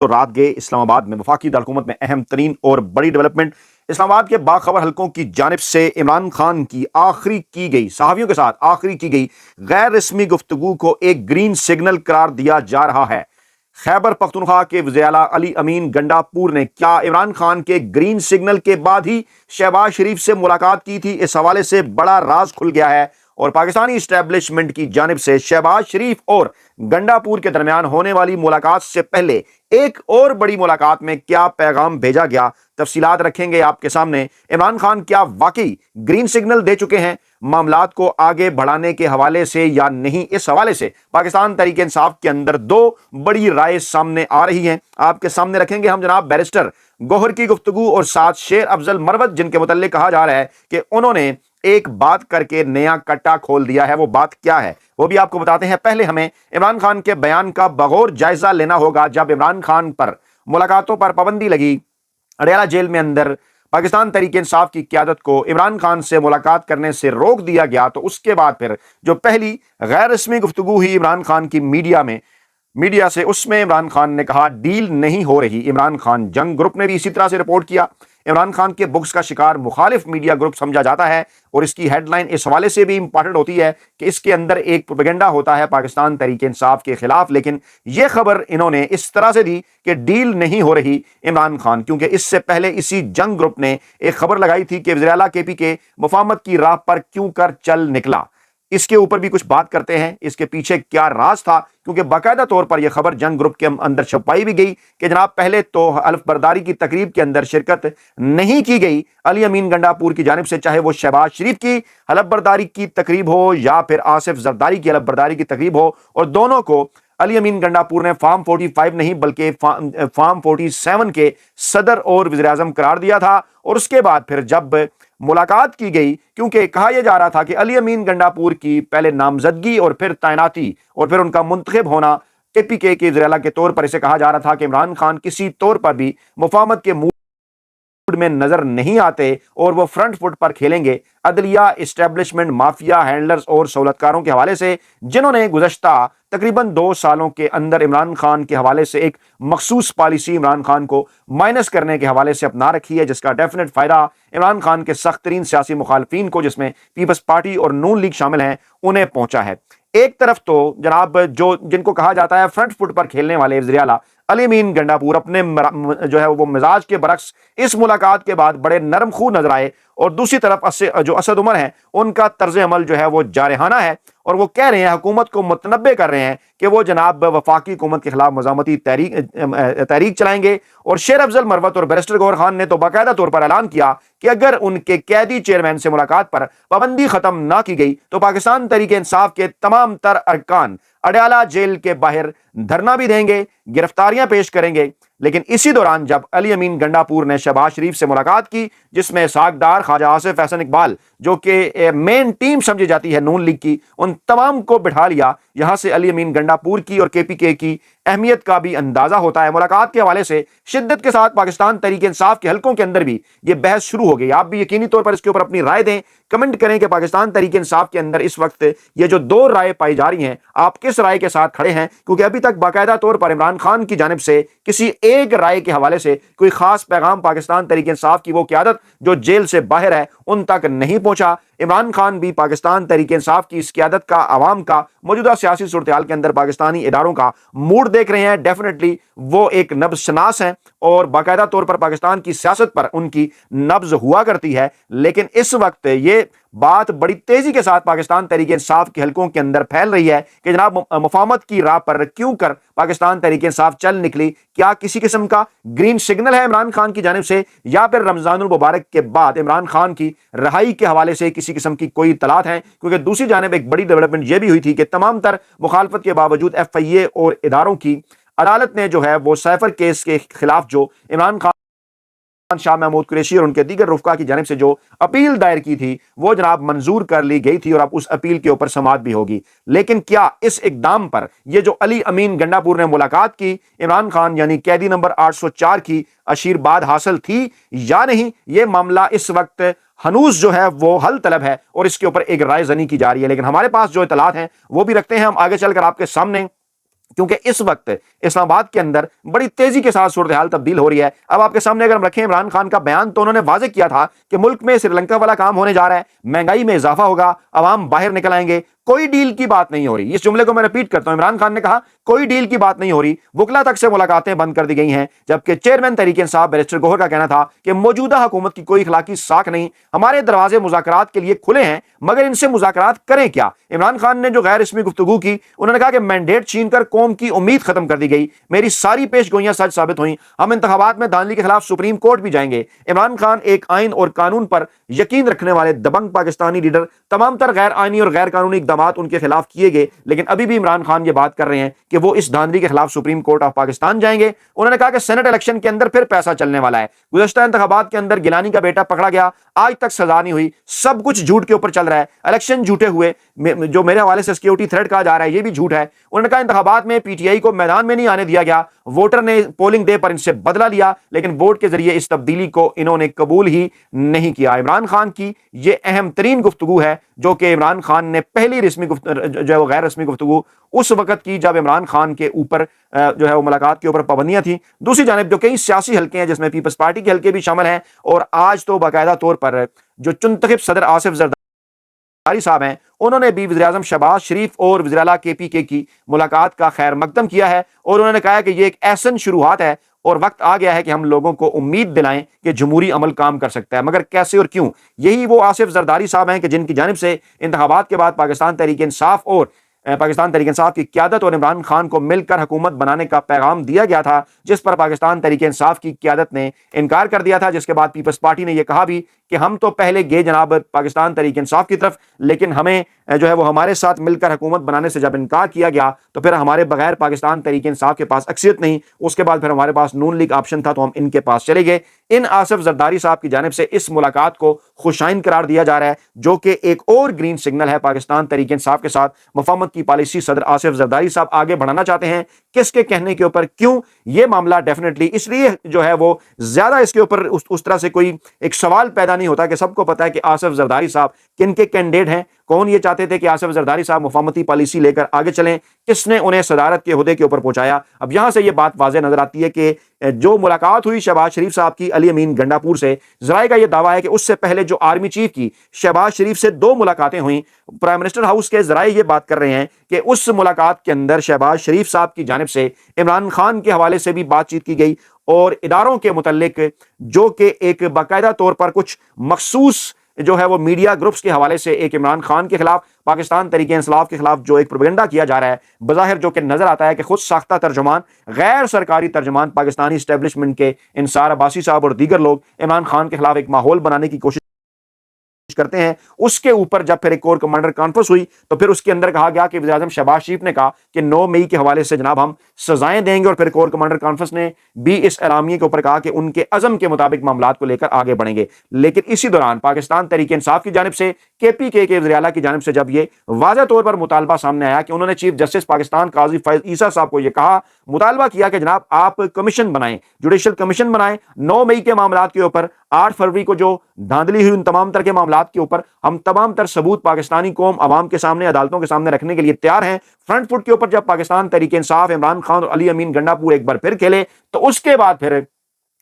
تو رات گئے اسلام آباد میں وفاقی دارالحکومت میں اہم ترین اور بڑی ڈیولپمنٹ اسلام آباد کے باخبر حلقوں کی جانب سے عمران خان کی آخری کی گئی صحافیوں کے ساتھ آخری کی گئی غیر رسمی گفتگو کو ایک گرین سگنل قرار دیا جا رہا ہے۔ خیبر پختونخوا کے وزیر اعلیٰ علی امین گنڈا پور نے کیا عمران خان کے گرین سگنل کے بعد ہی شہباز شریف سے ملاقات کی تھی؟ اس حوالے سے بڑا راز کھل گیا ہے اور پاکستانی اسٹیبلشمنٹ کی جانب سے شہباز شریف اور گنڈا پور کے درمیان ہونے والی ملاقات سے پہلے ایک اور بڑی ملاقات میں کیا پیغام بھیجا گیا، تفصیلات رکھیں گے آپ کے سامنے۔ عمران خان کیا واقعی گرین سگنل دے چکے ہیں معاملات کو آگے بڑھانے کے حوالے سے یا نہیں؟ اس حوالے سے پاکستان تحریک انصاف کے اندر دو بڑی رائے سامنے آ رہی ہیں، آپ کے سامنے رکھیں گے ہم جناب بیرسٹر گوہر کی گفتگو اور ساتھ شیر افضل مروت جن کے متعلق کہا جا رہا ہے کہ انہوں نے ایک بات کر کے نیا کٹا کھول دیا ہے، وہ بات کیا ہے وہ بھی آپ کو بتاتے ہیں۔ پہلے ہمیں عمران خان کے بیان کا بغور جائزہ لینا ہوگا۔ جب عمران خان پر ملاقاتوں پر پابندی لگی، اڈیالہ جیل میں اندر پاکستان تحریک انصاف کی قیادت کو عمران خان سے ملاقات کرنے سے روک دیا گیا، تو اس کے بعد پھر جو پہلی غیر رسمی گفتگو ہوئی عمران خان کی میڈیا سے، اس میں عمران خان نے کہا ڈیل نہیں ہو رہی۔ عمران خان جنگ گروپ نے بھی اسی طرح سے رپورٹ کیا۔ عمران خان کے بغض کا شکار مخالف میڈیا گروپ سمجھا جاتا ہے اور اس کی ہیڈ لائن اس حوالے سے بھی امپورٹنٹ ہوتی ہے کہ اس کے اندر ایک پروپیگنڈا ہوتا ہے پاکستان تحریک انصاف کے خلاف، لیکن یہ خبر انہوں نے اس طرح سے دی کہ ڈیل نہیں ہو رہی عمران خان، کیونکہ اس سے پہلے اسی جنگ گروپ نے ایک خبر لگائی تھی کہ وزیر اعلیٰ کے پی کے مفاہمت کی راہ پر کیوں کر چل نکلا۔ اس کے اوپر بھی کچھ بات کرتے ہیں، اس کے پیچھے کیا راز تھا، کیونکہ باقاعدہ طور پر یہ خبر جنگ گروپ کے اندر چھپائی بھی گئی کہ جناب پہلے تو حلف برداری کی تقریب کے اندر شرکت نہیں کی گئی علی امین گنڈا پور کی جانب سے، چاہے وہ شہباز شریف کی حلف برداری کی تقریب ہو یا پھر آصف زرداری کی حلف برداری کی تقریب ہو، اور دونوں کو علی امین گنڈا پور نے فارم 45 نہیں بلکہ فارم 47 کے صدر اور وزیر اعظم قرار دیا تھا۔ اور اس کے بعد پھر جب ملاقات کی گئی، کیونکہ کہا یہ جا رہا تھا کہ علی امین گنڈا پور کی پہلے نامزدگی اور پھر تعیناتی اور پھر ان کا منتخب ہونا کے پی کے وزیر اعلیٰ کے طور پر، اسے کہا جا رہا تھا کہ عمران خان کسی طور پر بھی مفاہمت کے میں نظر نہیں آتے اور وہ فرنٹ فٹ پر کھیلیں گے۔ عدلیہ، اسٹیبلشمنٹ، مافیا، ہینڈلرز اور سہولتکاروں کے حوالے سے جنہوں نے گزشتہ تقریباً 2 سالوں کے اندر عمران خان کے حوالے سے ایک مخصوص پالیسی عمران خان کو مائنس کرنے کے حوالے سے اپنا رکھی ہے، جس کا ڈیفینیٹ فائدہ عمران خان کے سخت ترین سیاسی مخالفین کو، جس میں پیپلز پارٹی اور نون لیگ شامل ہیں، انہیں پہنچا ہے۔ ایک طرف تو جناب جن کو کہا جاتا ہے فرنٹ فٹ پر کھیلنے والے وزیر اعلیٰ علی امین گنڈا پور اپنے جو ہے وہ مزاج کے برعکس اس ملاقات کے بعد بڑے نرم خو نظر آئے، اور دوسری طرف جو اسد عمر ہیں ان کا طرز عمل جو ہے وہ جارحانہ ہے، اور وہ کہہ رہے ہیں، حکومت کو متنبع کر رہے ہیں کہ وہ جناب وفاقی حکومت کے خلاف مزاحمتی تحریک چلائیں گے۔ اور شیر افضل مروت اور بیرسٹر گوہر خان نے تو باقاعدہ طور پر اعلان کیا کہ اگر ان کے قیدی چیئرمین سے ملاقات پر پابندی ختم نہ کی گئی تو پاکستان تحریک انصاف کے تمام تر ارکان اڈیالہ جیل کے باہر دھرنا بھی دیں گے، گرفتاریاں پیش کریں گے۔ لیکن اسی دوران جب علی امین گنڈا پور نے شہباز شریف سے ملاقات کی، جس میں اسحاق ڈار، خواجہ آصف، احسن اقبال، جو کہ مین ٹیم سمجھی جاتی ہے نون لیگ کی، ان تمام کو بٹھا لیا، یہاں سے علی امین گنڈا پور کی اور کے پی کے کی اہمیت کا بھی اندازہ ہوتا ہے۔ ملاقات کے حوالے سے شدت کے ساتھ پاکستان تحریک انصاف کے حلقوں کے اندر بھی یہ بحث شروع ہو گئی۔ آپ بھی یقینی طور پر اس کے اوپر اپنی رائے دیں، کمنٹ کریں کہ پاکستان تحریک انصاف کے اندر اس وقت یہ جو 2 رائے پائی جا رہی ہیں، آپ کس رائے کے ساتھ کھڑے ہیں؟ کیونکہ ابھی تک باقاعدہ طور پر عمران خان کی جانب سے کسی ایک رائے کے حوالے سے کوئی خاص پیغام پاکستان تحریک انصاف کی وہ قیادت جو جیل سے باہر ہے ان تک نہیں پہنچا۔ عمران خان بھی پاکستان تحریک انصاف کی اس قیادت کا، عوام کا، موجودہ سیاسی صورتحال کے اندر پاکستانی اداروں کا موڈ دیکھ رہے ہیں۔ ڈیفینیٹلی وہ ایک نبض شناس ہیں اور باقاعدہ طور پر پاکستان کی سیاست پر ان کی نبض ہوا کرتی ہے، لیکن اس وقت یہ بات بڑی تیزی کے ساتھ پاکستان تحریک انصاف کے حلقوں کے اندر پھیل رہی ہے کہ جناب مفاہمت کی راہ پر کیوں کر پاکستان تحریک انصاف چل نکلی؟ کیا کسی قسم کا گرین سگنل ہے عمران خان کی جانب سے، یا پھر رمضان المبارک کے بعد عمران خان کی رہائی کے حوالے سے کسی قسم کی کوئی اطلاعات ہیں؟ کیونکہ دوسری جانب ایک بڑی ڈیولپمنٹ یہ بھی ہوئی تھی کہ تمام تر مخالفت کے باوجود ایف آئی اے اور اداروں کی عدالت نے جو ہے وہ سائفر کیس کے خلاف جو عمران خان، شاہ محمود قریشی اور ان کے دیگر رفقا کی جانب سے جو اپیل دائر کی تھی وہ جناب منظور کر لی گئی تھی، اور اب اس اپیل کے اوپر سماعت بھی ہوگی۔ لیکن کیا اس اقدام پر یہ جو علی امین گنڈا پور نے ملاقات کی، عمران خان یعنی قیدی نمبر 804 کی آشیرواد حاصل تھی یا نہیں؟ یہ معاملہ اس وقت ہنوز جو ہے وہ حل طلب ہے اور اس کے اوپر ایک رائے زنی کی جا رہی ہے، لیکن ہمارے پاس جو اطلاعات ہیں وہ بھی رکھتے ہیں ہم آگے چل کر آپ کے سامنے۔ کیونکہ اس وقت اسلام آباد کے اندر بڑی تیزی کے ساتھ صورتحال تبدیل ہو رہی ہے۔ اب آپ کے سامنے اگر ہم رکھیں عمران خان کا بیان، تو انہوں نے واضح کیا تھا کہ ملک میں سری لنکا والا کام ہونے جا رہا ہے، مہنگائی میں اضافہ ہوگا، عوام باہر نکل آئیں گے، کوئی ڈیل کی بات نہیں ہو رہی۔ اس جملے کو میں رپیٹ کرتا ہوں، عمران خان نے کہا کوئی ڈیل کی بات نہیں ہو رہی، وکلا تک سے ملاقاتیں بند کر دی گئی ہیں، جبکہ چیئرمین تحریک انصاف بیرسٹر گوہر کا کہنا تھا کہ موجودہ حکومت کی کوئی اخلاقی ساکھ نہیں، ہمارے دروازے مذاکرات کے لیے کھلے ہیں، مگر ان سے مذاکرات کریں کیا؟ عمران خان نے جو غیر رسمی گفتگو کی، انہوں نے کہا کہ مینڈیٹ چھین کر قوم کی امید ختم کر دی گئی، میری ساری پیش گوئیاں سچ ثابت ہوئیں، ہم انتخابات میں دھاندلی کے خلاف سپریم کورٹ بھی جائیں گے۔ عمران خان ایک آئین اور قانون پر یقین رکھنے والے دبنگ پاکستانی لیڈر، تمام تر غیر آئینی اور غیر قانونی اقدامات ان کے خلاف کیے گئے، لیکن ابھی بھی عمران خان یہ بات کر رہے ہیں کہ وہ اس دھاندلی کے خلاف سپریم کورٹ آف پاکستان جائیں گے۔ انہوں نے کہا کہ سینٹ الیکشن کے اندر پھر پیسہ چلنے والا ہے، گزشتہ انتخابات کے اندر گیلانی کا بیٹا پکڑا گیا، آج تک سزا نہیں ہوئی، سب کچھ جھوٹ کے اوپر چل رہا ہے، الیکشن جھوٹے ہوئے، جو میرے حوالے سے سیکیورٹی تھریٹ کہا جا رہا ہے یہ بھی جھوٹ ہے۔ انہوں نے کہا انتخابات میں پی ٹی آئی کو میدان میں نہیں آنے دیا گیا، ووٹر نے پولنگ ڈے پر ان سے بدلہ لیا، لیکن ووٹ کے ذریعے اس تبدیلی کو انہوں نے قبول ہی نہیں کیا۔ عمران خان کی یہ اہم ترین گفتگو ہے، جو کہ عمران خان نے پہلی رسمی جو ہے وہ غیر رسمی گفتگو اس وقت کی جب عمران خان کے اوپر جو ہے وہ ملاقات کے اوپر پابندیاں تھیں۔ دوسری جانب جو کئی سیاسی حلقے ہیں جس میں پیپلز پارٹی کے حلقے بھی شامل ہیں، اور آج تو باقاعدہ طور پر جو چنتخب صدر آصف زرداری صاحب ہیں، انہوں نے بھی وزیراعظم شہباز شریف اور وزیر اعلیٰ کے پی کے کی ملاقات کا خیر مقدم کیا ہے، اور انہوں نے کہا کہ یہ ایک احسن شروعات ہے اور وقت آ گیا ہے کہ ہم لوگوں کو امید دلائیں کہ جمہوری عمل کام کر سکتا ہے، مگر کیسے اور کیوں؟ یہی وہ آصف زرداری صاحب ہیں کہ جن کی جانب سے انتخابات کے بعد پاکستان تحریک انصاف کی قیادت اور عمران خان کو مل کر حکومت بنانے کا پیغام دیا گیا تھا، جس پر پاکستان تحریک انصاف کی قیادت نے انکار کر دیا تھا، جس کے بعد پیپلز پارٹی نے یہ کہا بھی کہ ہم تو پہلے گئے جناب پاکستان تحریک انصاف کی طرف، لیکن ہمیں جو ہے وہ ہمارے ساتھ مل کر حکومت بنانے سے جب انکار کیا گیا تو پھر ہمارے بغیر پاکستان تحریک انصاف کے پاس اکثریت نہیں، اس کے بعد پھر ہمارے پاس نون لیگ آپشن تھا تو ہم ان کے پاس چلے گئے۔ ان آصف زرداری صاحب کی جانب سے اس ملاقات کو خوشائن قرار دیا جا رہا ہے، جو کہ ایک اور گرین سگنل ہے پاکستان تحریک انصاف کے ساتھ مفاہمت کی پالیسی صدر آصف زرداری صاحب آگے بڑھانا چاہتے ہیں۔ کس کے کہنے کے اوپر، کیوں؟ یہ معاملہ ڈیفینیٹلی اس لیے جو ہے وہ زیادہ اس کے اوپر اس طرح سے کوئی ایک سوال پیدا نہیں ہوتا کہ سب کو پتا ہے کہ آصف زرداری صاحب کن کے کینڈیڈیٹ ہیں، کون یہ چاہتے تھے کہ آصف زرداری صاحب مفاہمتی پالیسی لے کر آگے چلیں، کس نے انہیں صدارت کے عہدے کے اوپر پہنچایا۔ اب یہاں سے یہ بات واضح نظر آتی ہے کہ جو ملاقات ہوئی شہباز شریف صاحب کی علی امین گنڈا پور سے، ذرائع کا یہ دعویٰ ہے کہ اس سے پہلے جو آرمی چیف کی شہباز شریف سے 2 ملاقاتیں ہوئیں۔ پرائم منسٹر ہاؤس کے ذرائع یہ بات کر رہے ہیں کہ اس ملاقات کے اندر شہباز شریف صاحب کی جانب سے عمران خان کے حوالے سے بھی بات چیت کی گئی، اور اداروں کے متعلق جو کہ ایک باقاعدہ طور پر کچھ مخصوص جو ہے وہ میڈیا گروپس کے حوالے سے ایک عمران خان کے خلاف، پاکستان تحریک انصاف کے خلاف جو ایک پروپیگنڈا کیا جا رہا ہے، بظاہر جو کہ نظر آتا ہے کہ خود ساختہ ترجمان، غیر سرکاری ترجمان پاکستانی اسٹیبلشمنٹ کے انصار عباسی صاحب اور دیگر لوگ عمران خان کے خلاف ایک ماحول بنانے کی کوشش کرتے ہیں۔ اس کے اوپر جب پھر ایک کور کمانڈر کانفرنس ہوئی تو پھر اس کے اندر کہا گیا کہ وزیر اعظم شہباز شریف نے کہا کہ 9 مئی کے حوالے سے جناب ہم سزائیں دیں گے، اور پھر کور کمانڈر کانفرنس نے بھی اس اعلامیے کے اوپر کہا کہ ان کے عزم کے مطابق معاملات کو لے کر آگے بڑھیں گے۔ لیکن اسی دوران پاکستان تحریک انصاف کی جانب سے کے پی کے وزیر اعلیٰ کی جانب سے جب یہ واضح طور پر مطالبہ سامنے آیا کہ انہوں نے چیف جسٹس پاکستان قاضی فائز عیسیٰ صاحب کو یہ کہا، مطالبہ کیا کہ جناب آپ کمیشن بنائیں، جوڈیشل کمیشن بنائیں، 9 مئی کے معاملات کے اوپر، 8 فروری کو جو دھاندلی ہوئی ان تمام تر کے معاملات کے اوپر ہم تمام تر ثبوت پاکستانی قوم عوام کے سامنے، عدالتوں کے سامنے رکھنے کے لیے تیار ہیں۔ فرنٹ فٹ کے اوپر جب پاکستان تحریک انصاف، عمران خان اور علی امین گنڈا پور ایک بار پھر کھیلے تو اس کے بعد پھر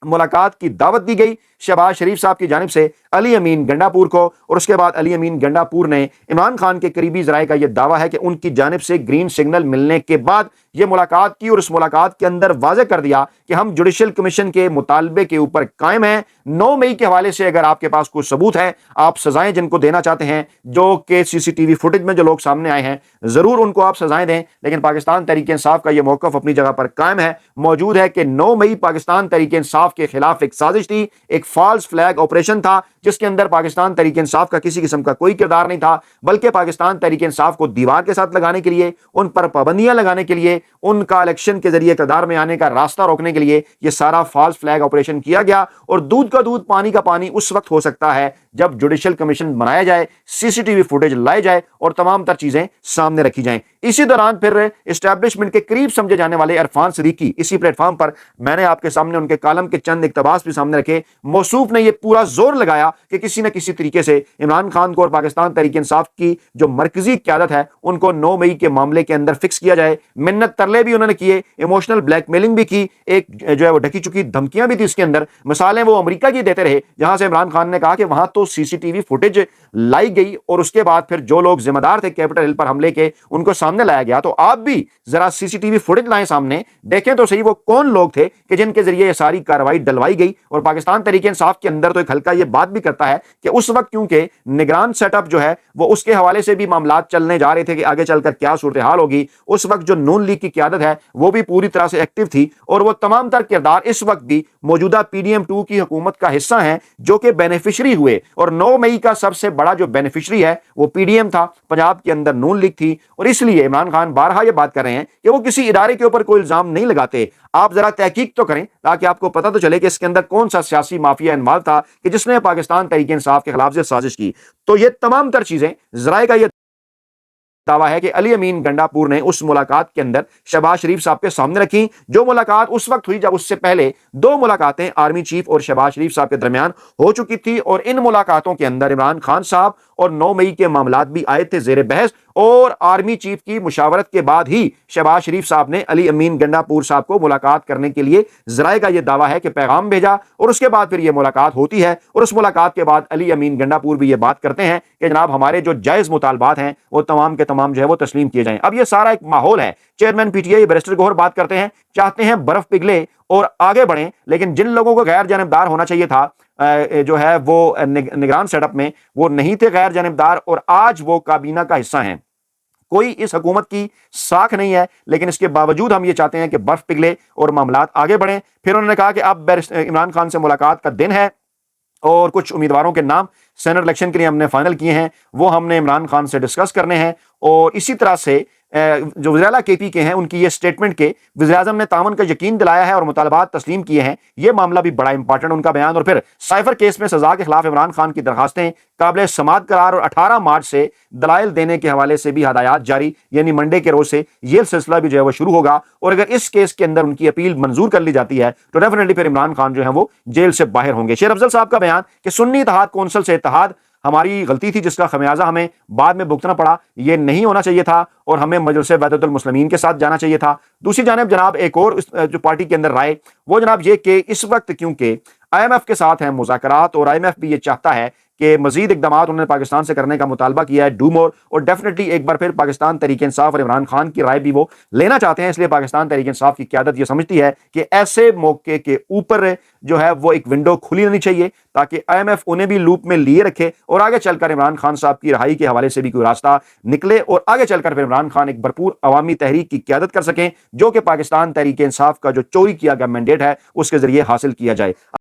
ملاقات کی دعوت دی گئی شہباز شریف صاحب کی جانب سے علی امین گنڈا پور کو، اور اس کے بعد علی امین گنڈا پور نے عمران خان کے قریبی ذرائع کا یہ دعویٰ ہے کہ ان کی جانب سے گرین سگنل ملنے کے بعد یہ ملاقات کی، اور اس ملاقات کے اندر واضح کر دیا کہ ہم جوڈیشل کمیشن کے مطالبے کے اوپر قائم ہیں۔ 9 مئی کے حوالے سے اگر آپ کے پاس کوئی ثبوت ہے، آپ سزائیں جن کو دینا چاہتے ہیں، جو کہ سی سی ٹی وی فوٹیج میں جو لوگ سامنے آئے ہیں، ضرور ان کو آپ سزائیں دیں، لیکن پاکستان تحریک انصاف کا یہ موقف اپنی جگہ پر قائم ہے، موجود ہے کہ 9 مئی پاکستان تحریک انصاف کے خلاف ایک سازش تھی، ایک فالس فلیگ آپریشن تھا، جس کے اندر پاکستان تحریک انصاف کا کسی قسم کا کوئی کردار نہیں تھا، بلکہ پاکستان تحریک انصاف کو دیوار کے ساتھ لگانے کے لیے، ان پر پابندیاں لگانے کے لیے، ان کا الیکشن کے ذریعے اقتدار میں آنے کا راستہ روکنے کے لیے یہ سارا فالس فلیگ آپریشن کیا گیا۔ اور دودھ کا دودھ پانی کا پانی اس وقت ہو سکتا ہے جب جوڈیشل کمیشن بنایا جائے، سی سی ٹی وی فوٹیج لائے جائے اور تمام تر چیزیں سامنے رکھی جائیں۔ اسی دوران پھر اسٹیبلشمنٹ کے قریب سمجھے جانے والے عرفان صدیقی اسی پلیٹ فارم پر، میں نے آپ کے سامنے ان کے کالم کے چند اقتباس بھی سامنے رکھے، موصوف نے یہ پورا زور لگایا کہ کسی نہ کسی طریقے سے عمران خان کو اور پاکستان تحریک انصاف کی جو مرکزی قیادت ہے ان کو 9 مئی کے معاملے کے اندر فکس کیا جائے۔ منت ترلے بھی انہوں نے کیے، ایموشنل بلیک میلنگ بھی کی، ایک جو ہے وہ ڈھکی چکی دھمکیاں بھی تھی اس کے اندر، مثالیں وہ امریکہ کی دیتے رہے جہاں سے عمران خان نے کہا کہ وہاں تو سی سی ٹی وی فوٹیج لائی گئی اور اس کے بعد پھر جو لوگ ذمہ دار تھے کیپٹل ہل پر حملے کے ان کو سامنے لایا گیا، تو آپ بھی ذرا سی سی ٹی وی فوٹیج لائیں سامنے، دیکھیں تو صحیح وہ کون لوگ تھے کہ جن کے ذریعے یہ ساری کارروائی ڈلوائی گئی۔ اور پاکستان تحریک انصاف کے اندر تو ایک ہلکا یہ بات بھی کرتا ہے کہ اس وقت کیونکہ نگران سیٹ اپ جو ہے وہ اس کے حوالے سے بھی معاملات چلنے جا رہے تھے کہ آگے چل کر کیا صورتحال ہوگی، اس وقت جو نون لیگ کی قیادت ہے وہ بھی پوری طرح سے ایکٹیو تھی اور وہ تمام تر کردار اس وقت بھی موجودہ پی ڈی ایم 2 کی حکومت کا حصہ ہیں جو کہ بینیفیشری ہوئے، اور 9 مئی کا سب سے بڑا جو بینیفیشری ہے وہ پی ڈی ایم تھا، پنجاب کے اندر نون لیگ تھی، اور اس لیے عمران خان بارہا یہ بات کر رہے ہیں کہ وہ کسی ادارے کے اوپر کوئی الزام نہیں لگاتے، آپ ذرا تحقیق تو کریں تاکہ آپ کو پتہ تو چلے کہ اس کے اندر کون سا سیاسی مافیا انوالو تھا کہ جس نے پاکستان تحریک انصاف کے خلاف سے سازش کی۔ تو یہ تمام تر چیزیں ذرائع کا یہ دعویٰ ہے کہ علی امین گنڈا پور نے اس ملاقات کے اندر شہباز شریف صاحب کے سامنے رکھی، جو ملاقات اس وقت ہوئی جب اس سے پہلے 2 ملاقاتیں آرمی چیف اور شہباز شریف صاحب کے درمیان ہو چکی تھی، اور ان ملاقاتوں کے اندر عمران خان صاحب اور 9 مئی کے معاملات بھی آئے تھے زیر بحث، اور آرمی چیف کی مشاورت کے بعد ہی شہباز شریف صاحب نے علی امین گنڈا پور صاحب کو ملاقات کرنے کے لیے ذرائع کا یہ دعویٰ ہے کہ پیغام بھیجا، اور اس کے بعد پھر یہ ملاقات ہوتی ہے، اور اس ملاقات کے بعد علی امین گنڈا پور بھی یہ بات کرتے ہیں کہ جناب ہمارے جو جائز مطالبات ہیں وہ تمام کے تمام جو ہے وہ تسلیم کیے جائیں۔ اب یہ سارا ایک ماحول ہے، chairman PTI barrister Gohar بات کرتے ہیں، چاہتے ہیں برف پگھلے اور آگے بڑھیں، لیکن جن لوگوں کو غیر جانبدار ہونا چاہیے تھا جو ہے وہ نگران سیٹ اپ میں، وہ نہیں تھے غیر جانبدار، اور آج وہ کابینہ کا حصہ ہیں۔ کوئی اس حکومت کی ساکھ نہیں ہے، لیکن اس کے باوجود ہم یہ چاہتے ہیں کہ برف پگھلے اور معاملات آگے بڑھیں۔ پھر انہوں نے کہا کہ اب عمران خان سے ملاقات کا دن ہے، اور کچھ امیدواروں کے نام سینٹ الیکشن کے لیے ہم نے فائنل کیے ہیں، وہ ہم نے عمران خان سے ڈسکس کرنے ہیں، اور اسی طرح سے جو وزیر اعلیٰ کے پی کے ہیں ان کی یہ سٹیٹمنٹ کے وزیر اعظم نے تعاون کا یقین دلایا ہے اور مطالبات تسلیم کیے ہیں، یہ معاملہ بھی بڑا امپارٹنٹ ان کا بیان۔ اور پھر سائفر کیس میں سزا کے خلاف عمران خان کی درخواستیں قابل سماعت قرار، اور 18 مارچ سے دلائل دینے کے حوالے سے بھی ہدایات جاری، یعنی منڈے کے روز سے یہ سلسلہ بھی جو ہے وہ شروع ہوگا، اور اگر اس کیس کے اندر ان کی اپیل منظور کر لی جاتی ہے تو ڈیفینیٹلی پھر عمران خان جو ہے وہ جیل سے باہر ہوں گے۔ شیر افضل صاحب کا بیان کہ سنی اتحاد کونسل سے اتحاد ہماری غلطی تھی جس کا خمیازہ ہمیں بعد میں بھگتنا پڑا، یہ نہیں ہونا چاہیے تھا، اور ہمیں مجلس وحدت المسلمین کے ساتھ جانا چاہیے تھا۔ دوسری جانب جناب ایک اور جو پارٹی کے اندر رائے وہ جناب یہ کہ اس وقت کیونکہ آئی ایم ایف کے ساتھ ہیں مذاکرات، اور آئی ایم ایف بھی یہ چاہتا ہے کہ مزید اقدامات انہوں نے پاکستان سے کرنے کا مطالبہ کیا ہے، ڈو مور، اور ڈیفینیٹلی ایک بار پھر پاکستان تحریک انصاف اور عمران خان کی رائے بھی وہ لینا چاہتے ہیں، اس لیے پاکستان تحریک انصاف کی قیادت یہ سمجھتی ہے کہ ایسے موقع کے اوپر جو ہے وہ ایک ونڈو کھلی ہونی چاہیے تاکہ آئی ایم ایف انہیں بھی لوپ میں لیے رکھے، اور آگے چل کر عمران خان صاحب کی رہائی کے حوالے سے بھی کوئی راستہ نکلے، اور آگے چل کر پھر عمران خان ایک بھرپور عوامی تحریک کی قیادت کر سکیں جو کہ پاکستان تحریک انصاف کا جو چوری کیا گیا مینڈیٹ ہے اس کے ذریعے حاصل کیا جائے۔